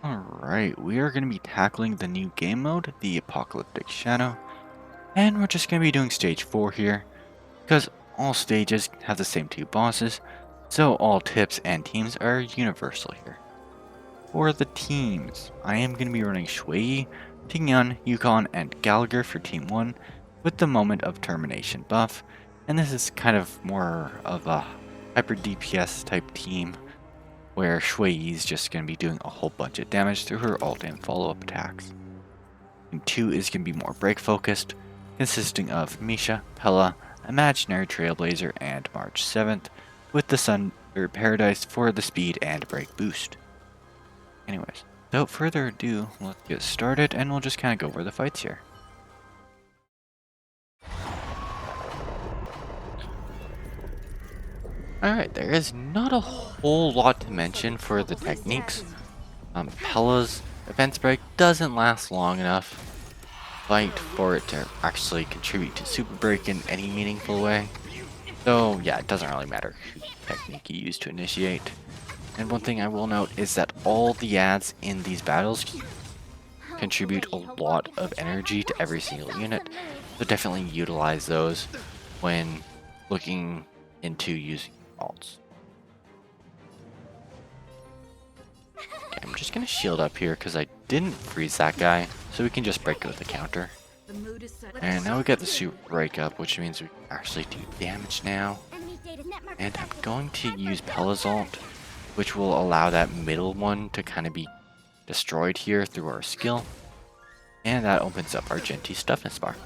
Alright, we are going to be tackling the new game mode, the Apocalyptic Shadow, and we're just going to be doing stage 4 here, because all stages have the same two bosses, so all tips and teams are universal here. For the teams, I am going to be running Xueyi, Tingyun, Yukong, and Gallagher for Team 1, with the Moment of Termination buff, and this is kind of more of a hyper DPS type team, where Xueyi is just going to be doing a whole bunch of damage through her ult and follow-up attacks. Team 2 is going to be more break focused, consisting of Misha, Pela, Imaginary Trailblazer, and March 7th, with the Sun or Paradise for the speed and break boost. Anyways, without further ado, let's get started and we'll just kind of go over the fights here. Alright, there is not a whole lot to mention for the techniques. Pela's Defense Break doesn't last long enough for it to actually contribute to Super Break in any meaningful way. So yeah, it doesn't really matter whose technique you use to initiate. And one thing I will note is that all the ads in these battles contribute a lot of energy to every single unit, so definitely utilize those when looking into using alts. Okay, I'm just gonna shield up here because I didn't freeze that guy, so we can just break it with a counter. And now we got the super break up, which means we can actually do damage now. And I'm going to use Pela's ult, which will allow that middle one to kind of be destroyed here through our skill. And that opens up Argenti's toughness bar.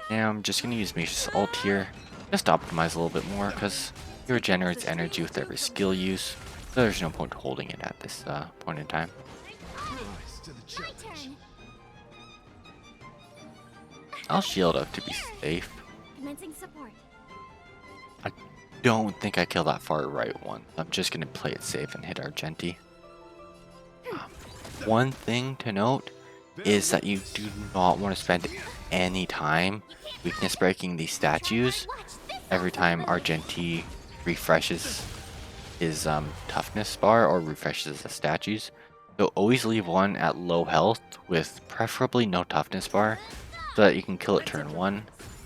Now I'm just going to use Misha's ult here, just to optimize a little bit more, because he regenerates energy with every skill use, so there's no point holding it at this point in time. I'll shield up to be safe. I don't think I killed that far right one. I'm just going to play it safe and hit Argenti. One thing to note is that you do not want to spend any time weakness breaking these statues every time Argenti refreshes his toughness bar or refreshes the statues. So always leave one at low health with preferably no toughness bar so that you can kill it turn 1.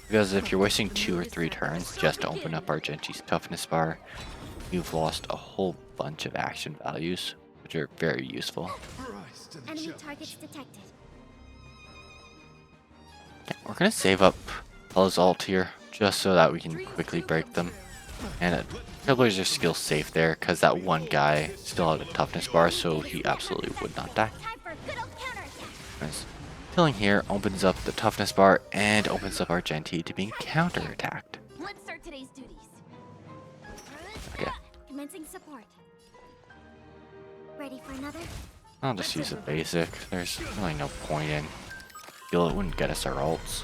Because if you're wasting 2 or 3 turns just to open up Argenti's toughness bar, you've lost a whole bunch of action values, which are very useful. Enemy targets detected. Okay, we're gonna save up Pela's ult here, just so that we can quickly break them. And Trailblazer's skill safe there, because that one guy still had a toughness bar, so he absolutely would not die. Nice. Killing here opens up the toughness bar and opens up Argenti to being counter-attacked. Let's start today's duties. Okay. Commencing support. Ready for another? I'll just use a basic. There's really no point in skill. It wouldn't get us our ults.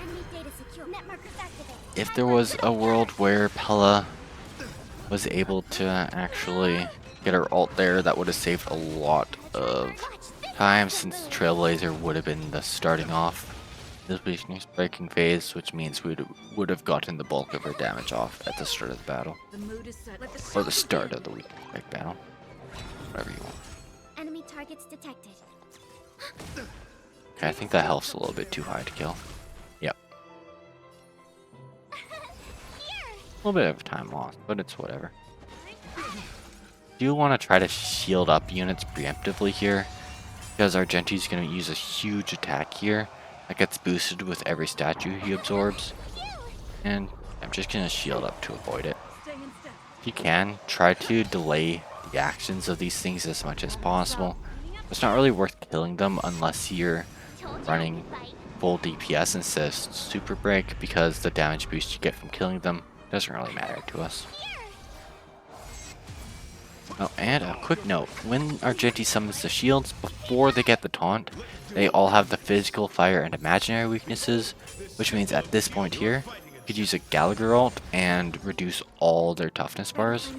Enemy data secure. Net markers activated. If there was a world where Pela was able to actually get her ult there, that would have saved a lot of time, since Trailblazer would have been the starting off this weakness breaking phase, which means we would have gotten the bulk of her damage off at the start of the battle. Or the start of the weakness break battle. Whatever you want. Enemy targets detected. Okay, I think that health's a little bit too high to kill. Yep. A little bit of time lost, but it's whatever. Do you want to try to shield up units preemptively here? Because Argenti's going to use a huge attack here that gets boosted with every statue he absorbs. And I'm just going to shield up to avoid it. If you can, try to delay the actions of these things as much as possible. It's not really worth killing them unless you're running full DPS instead of super break, because the damage boost you get from killing them doesn't really matter to us. Oh, and a quick note, when Argenti summons the shields, before they get the taunt, they all have the physical, fire, and imaginary weaknesses, which means at this point here, you could use a Gallagher ult and reduce all their toughness bars,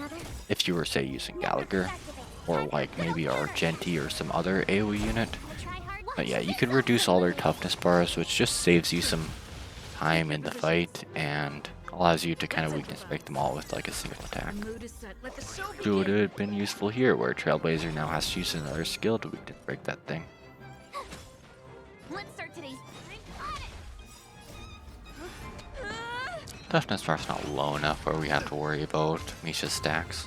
if you were, say, using Gallagher, or like maybe Argenti or some other AoE unit. But yeah, you could reduce all their toughness bars, which just saves you some time in the fight, and allows you to kind of weakness break them all with like a single attack. The mood is set. Let the show Which would begin. have been useful here, where Trailblazer now has to use another skill to weakness break that thing. Let's start today's. Toughness bar's not low enough where we have to worry about Misha's stacks.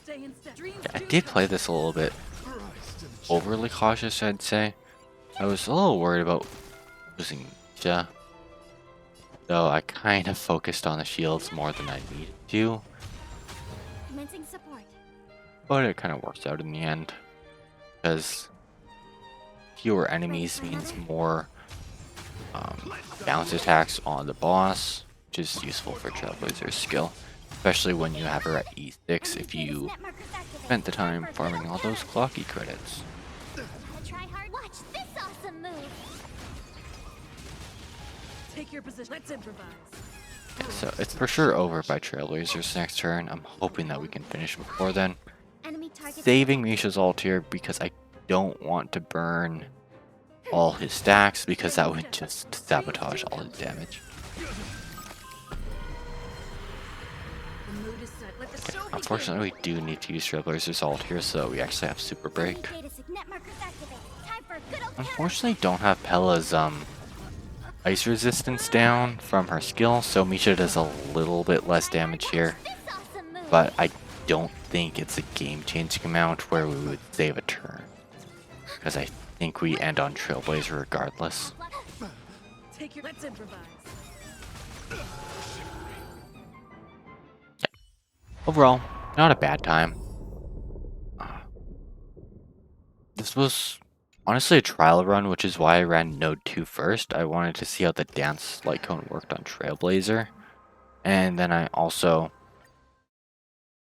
Stay in step. Dreams I do did play this a little bit overly cautious, I'd say. I was a little worried about losing Misha, though I kind of focused on the shields more than I needed to, Commencing support. but it kind of works out in the end, because fewer enemies means more bounce attacks on the boss, which is useful for Trailblazer's skill, especially when you have her at E6 if you Net markers activate. spent the time farming all those clocky credits. Gotta try hard. Watch this awesome move. Take your position. Let's improvise. So it's for sure over by Trailblazer's next turn. I'm hoping that we can finish before then. Enemy target. Saving Misha's ult here because I don't want to burn all his stacks because that would just sabotage all his damage. The mood is set. Let the show begin. Unfortunately, we do need to use Trailblazer's ult here, so we actually have Super Break. Enemy data net markers activate. Time for a good old Unfortunately, don't have Pela's ice resistance down from her skill, so Misha does a little bit less damage here. This awesome move. But I don't think it's a game-changing amount where we would save a turn, because I think we end on Trailblazer regardless. Take your. Let's improvise. Overall, not a bad time. This was honestly a trial run, which is why I ran Node 2 first. I wanted to see how the dance light cone worked on Trailblazer, and then I also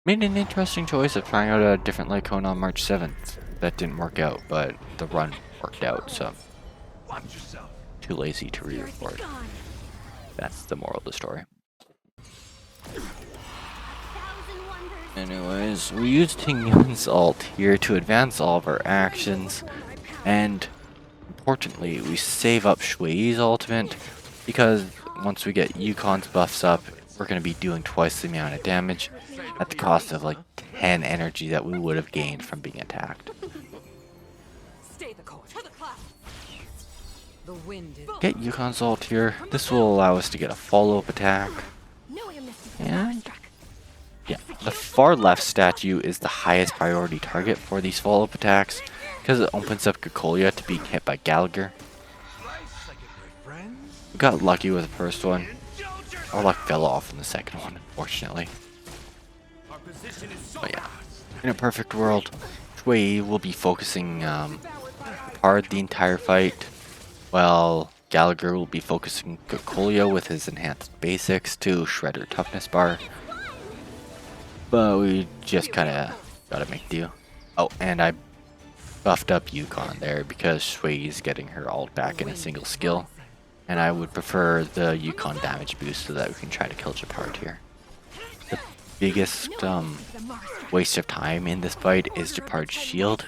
made an interesting choice of trying out a different light cone on March 7th. That didn't work out, but the run worked out, so too lazy to re-record. Gone. That's the moral of the story. Thousand wonders. Anyways, we used Tingyun's ult here to advance all of our actions, and importantly, we save up Xueyi's ultimate, because once we get Yukong's buffs up, we're going to be doing twice the amount of damage at the cost of like 10 energy that we would have gained from being attacked. Stay the course. To the clouds. The wind is. Get Yukong's ult here. This will allow us to get a follow-up attack. No amnesty. And yeah, the far left statue is the highest priority target for these follow-up attacks because it opens up Cocolia to being hit by Gallagher. We got lucky with the first one. Our luck fell off in the second one, unfortunately. But yeah, in a perfect world, Xueyi will be focusing hard the entire fight, while Gallagher will be focusing Cocolia with his enhanced basics to shred her toughness bar. But we just kind of gotta make do. Oh, and I buffed up Yukong there because Xueyi's getting her ult back in a single skill. And I would prefer the Yukong damage boost so that we can try to kill Japard here. The biggest waste of time in this fight is Japard's shield,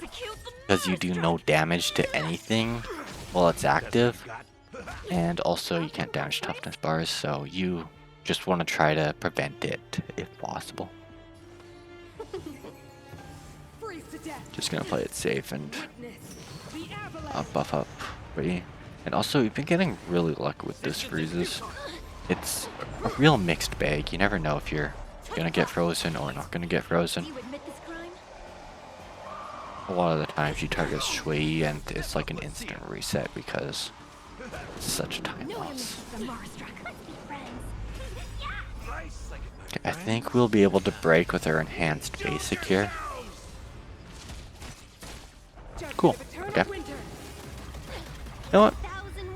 because you do no damage to anything while it's active. And also you can't damage toughness bars, so you just want to try to prevent it if possible. Freeze to death. Just gonna play it safe and Witness. The avalanche. buff up Xueyi. And also, we've been getting really lucky with this freezes. It's a real mixed bag. You never know if you're gonna get frozen or not gonna get frozen. You admit this crime? A lot of the times you target Xueyi and it's like an instant reset because it's such a time No loss. amnesty from Marstruck. Let's be friends. Okay, I think we'll be able to break with our enhanced basic here. Cool. Okay. You know what?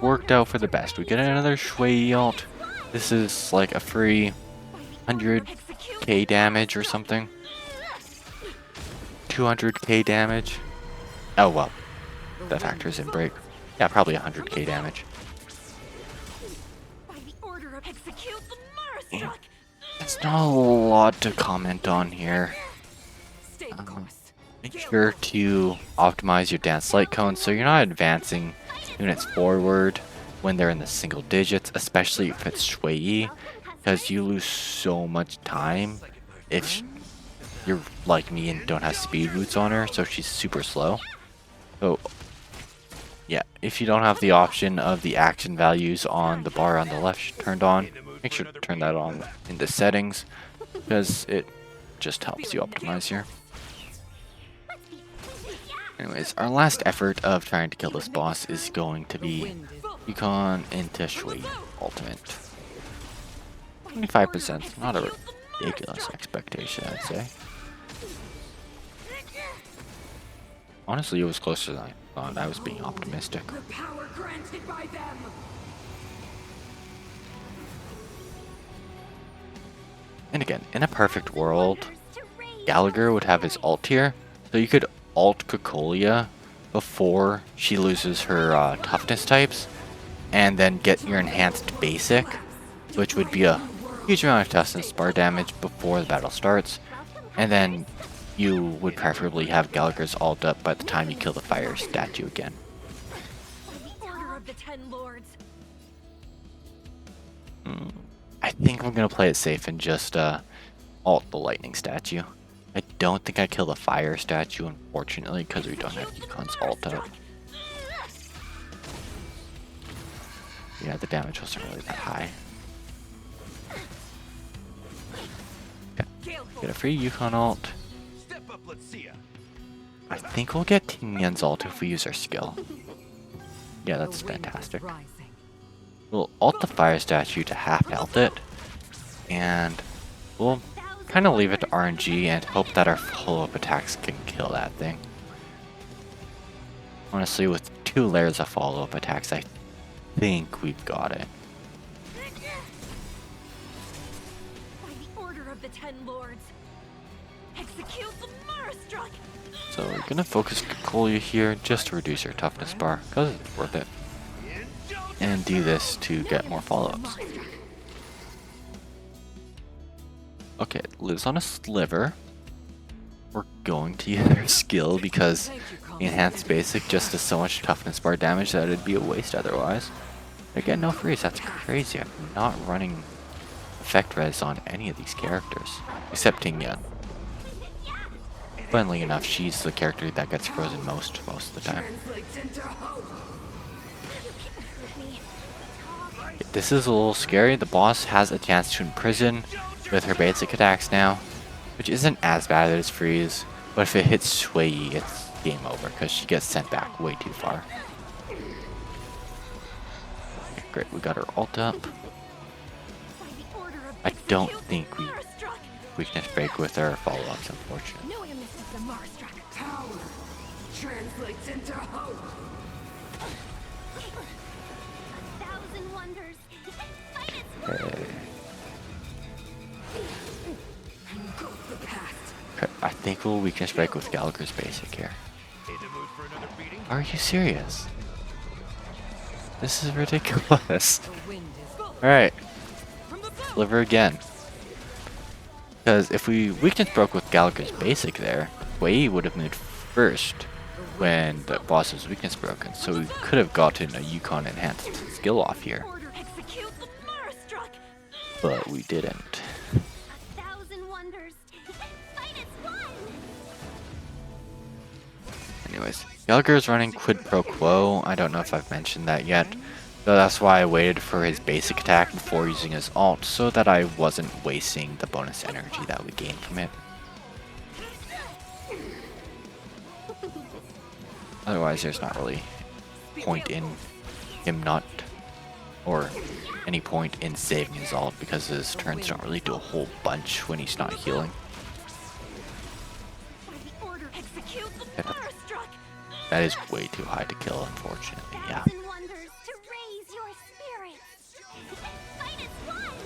Worked out for the best. We get another Xueyi ult. This is like a free 100k damage or something. 200k damage. Oh well, that factors in break. Yeah, probably 100k damage. By the order of execute the Marstruck. It's not a lot to comment on here. Stay the course. Make sure to optimize your dance light cone so you're not advancing units forward when they're in the single digits, especially if it's Xueyi, because you lose so much time if you're like me and don't have speed boots on her, so she's super slow. So yeah, if you don't have the option of the action values on the bar on the left turned on, make sure to turn that on in the settings, because it just helps you optimize here. Anyways, our last effort of trying to kill this boss is going to be Yukong into Xueyi ultimate. 25%, not a ridiculous expectation, I'd say. Honestly, it was closer than I thought. I was being optimistic. The power granted by them. And again, in a perfect world, Gallagher would have his ult here, so you could ult Cocolia before she loses her toughness types, and then get your enhanced basic, which would be a huge amount of toughness bar damage before the battle starts, and then you would preferably have Gallagher's ult up by the time you kill the fire statue again. The Order of the Ten Lords. I think I'm gonna play it safe and just ult the lightning statue. I don't think I kill the fire statue, unfortunately, because we don't have Yukong's ult up. Yeah, the damage wasn't really that high. Okay, get a free Yukong ult. I think we'll get Tingyun's ult if we use our skill. Yeah, that's fantastic. We'll ult the fire statue to half health it, and we'll kind of leave it to RNG and hope that our follow-up attacks can kill that thing. Honestly, with 2 layers of follow-up attacks, I think we've got it. By the Order of the Ten Lords. Execute the Marastruck. So we're gonna focus Cocolia here just to reduce her toughness bar, because it's worth it. And do this to get more follow-ups. Okay, it lives on a sliver. We're going to use our skill because the enhanced basic just does so much toughness bar damage that it'd be a waste otherwise. Again, no freeze, that's crazy. I'm not running effect res on any of these characters, except Tingyun. Funnily enough, she's the character that gets frozen most of the time. This is a little scary. The boss has a chance to imprison with her basic attacks now, which isn't as bad as freeze, but if it hits Xueyi, it's game over because she gets sent back way too far. Okay, great, we got her ult up. I don't think we weakness break with our follow-ups, unfortunately. Power translates into hope. Okay. Okay, I think we'll weakness break with Gallagher's basic here. Are you serious? This is ridiculous. Alright. Deliver again. Because if we weakness broke with Gallagher's basic there, Xueyi would have moved first when the boss was weakness broken, so we could have gotten a Yukong enhanced skill off here. But we didn't. Anyways, Gallagher is running quid pro quo. I don't know if I've mentioned that yet. So that's why I waited for his basic attack before using his ult, so that I wasn't wasting the bonus energy that we gained from it. Otherwise, there's not really point in him not, or any point in saving his ult, because his turns don't really do a whole bunch when he's not healing. That is way too high to kill, unfortunately, yeah.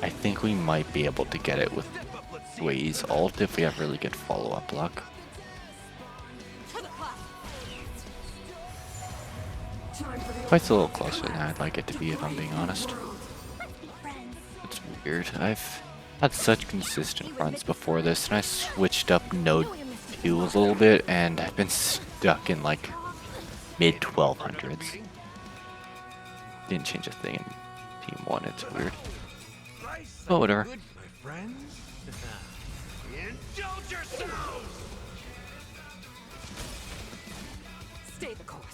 I think we might be able to get it with Xueyi's ult if we have really good follow-up luck. Quite a little closer than I'd like it to be, if I'm being honest. It's weird. I've had such consistent runs before this, and I switched up node 2 a little bit, and I've been stuck in like mid 1200s. didn't change a thing in Team 1. It's weird. But whatever. Good, my friends. Indulge yourselves! Stay the course.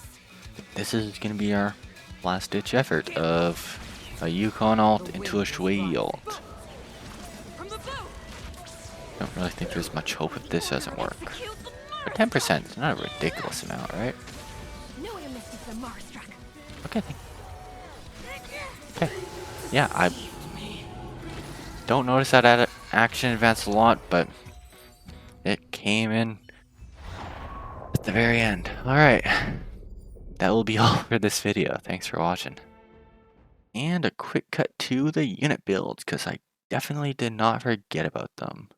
This is going to be our last ditch effort of a Yukong alt into a Xueyi alt. From the boat. Don't really think there's much hope if this doesn't work. Execute the But 10% is not a ridiculous amount, right? No one missed the Marstruck. Okay. Okay. Yeah, I don't notice that action advanced a lot, but it came in at the very end. Alright. That will be all for this video. Thanks for watching. And a quick cut to the unit builds, because I definitely did not forget about them.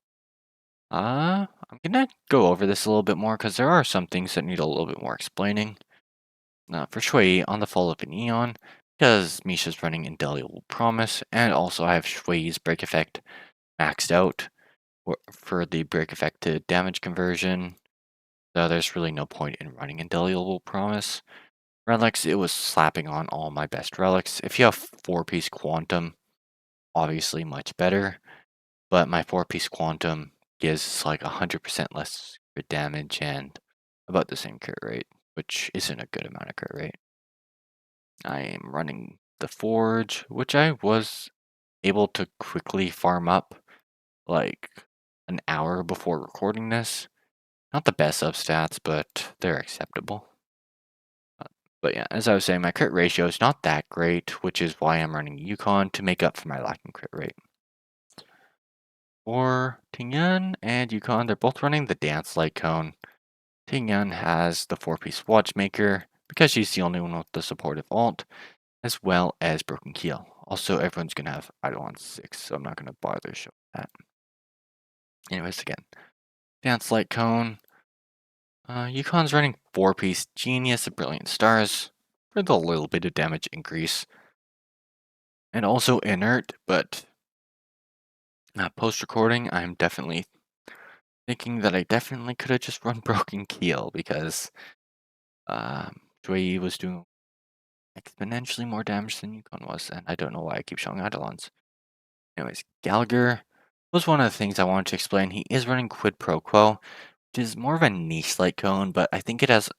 I'm gonna go over this a little bit more, because there are some things that need a little bit more explaining. For Xueyi, on the fall of an Eon, because Misha's running Indelible Promise, and also I have Xueyi's break effect maxed out for the break effect to damage conversion. So there's really no point in running Indelible Promise. Relics, it was slapping on all my best relics. If you have 4-piece Quantum, obviously much better. But my 4-piece Quantum gives like 100% less crit damage and about the same crit rate, which isn't a good amount of crit rate. I am running the Forge, which I was able to quickly farm up like an hour before recording this. Not the best of stats, but they're acceptable. But yeah, as I was saying, my crit ratio is not that great, which is why I'm running Yukong to make up for my lacking crit rate. For Tingyun and Yukong, they're both running the Dance Light Cone. Tingyun has the 4-piece Watchmaker, because she's the only one with the supportive alt, as well as Broken Keel. Also, everyone's going to have Eidolon 6, so I'm not going to bother showing that. Anyways, again, Dance Light Cone. Yukong's running 4-piece Genius of Brilliant Stars for the little bit of damage increase. And also Inert, but post-recording, I'm definitely thinking that I definitely could have just run Broken Keel, because Xueyi was doing exponentially more damage than Yukong was, and I don't know why I keep showing Eidolons. Anyways, Gallagher was one of the things I wanted to explain. He is running Quid Pro Quo, which is more of a niche light cone, but I think it has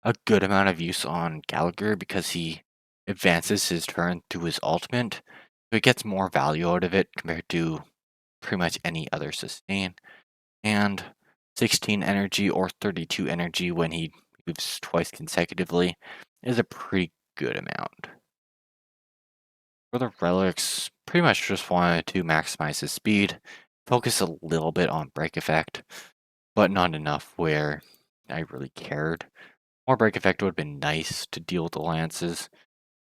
a good amount of use on Gallagher because he advances his turn through his ultimate, so he gets more value out of it compared to pretty much any other sustain. And 16 energy or 32 energy when he moves twice consecutively is a pretty good amount. For the relics, pretty much just wanted to maximize his speed, focus a little bit on break effect, but not enough where I really cared. More break effect would have been nice to deal with the lances,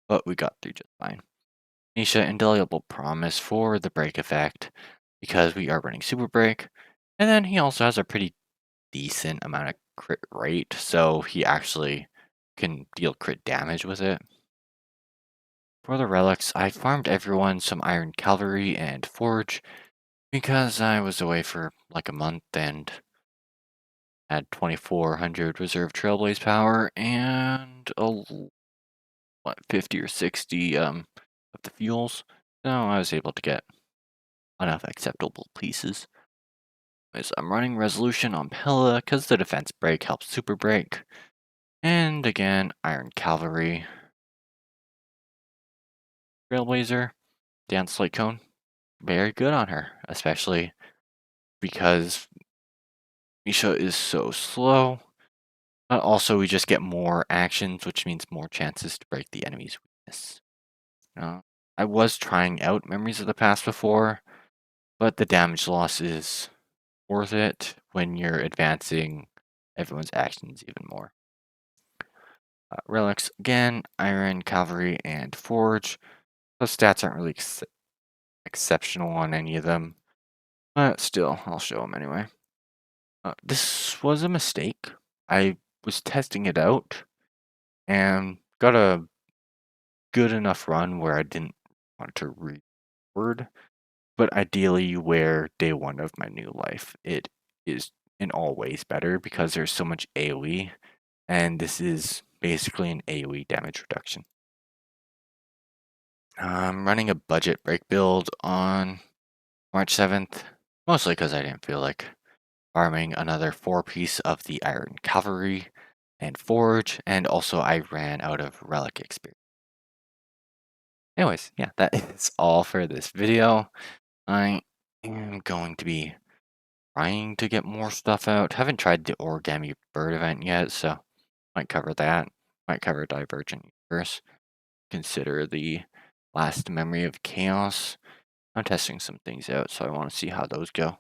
but we got through just fine. Misha, Indelible Promise for the break effect, because we are running Super Break, and then he also has a pretty decent amount of crit rate, so he actually can deal crit damage with it. For the relics, I farmed everyone some Iron Cavalry and Forge, because I was away for like a month and had 2400 reserve Trailblaze power and 50 or 60 of the fuels, so I was able to get enough acceptable pieces. Anyways, I'm running Resolution on Pela because the defense break helps super break, and again Iron Cavalry, Trailblazer, Dance Light Cone, very good on her, especially because Misha is so slow. But also we just get more actions, which means more chances to break the enemy's weakness. I was trying out Memories of the Past before, but the damage loss is worth it when you're advancing everyone's actions even more. Relics, again, Iron, Cavalry, and Forge. Those stats aren't really exceptional on any of them, but still, I'll show them anyway. This was a mistake. I was testing it out and got a good enough run where I didn't want to record, but ideally you wear day 1 of my new life. It is in all ways better because there's so much AoE, and this is basically an AoE damage reduction. I'm running a budget break build on March 7th, mostly because I didn't feel like farming another 4-piece of the Iron Cavalry and Forge, and also I ran out of Relic experience. Anyways, yeah, that is all for this video. I am going to be trying to get more stuff out. Haven't tried the Origami Bird event yet, so might cover that. Might cover Divergent Universe. Consider the Last Memory of Chaos. I'm testing some things out, so I want to see how those go.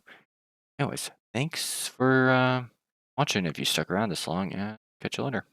Anyways, thanks for watching if you stuck around this long, and catch you later.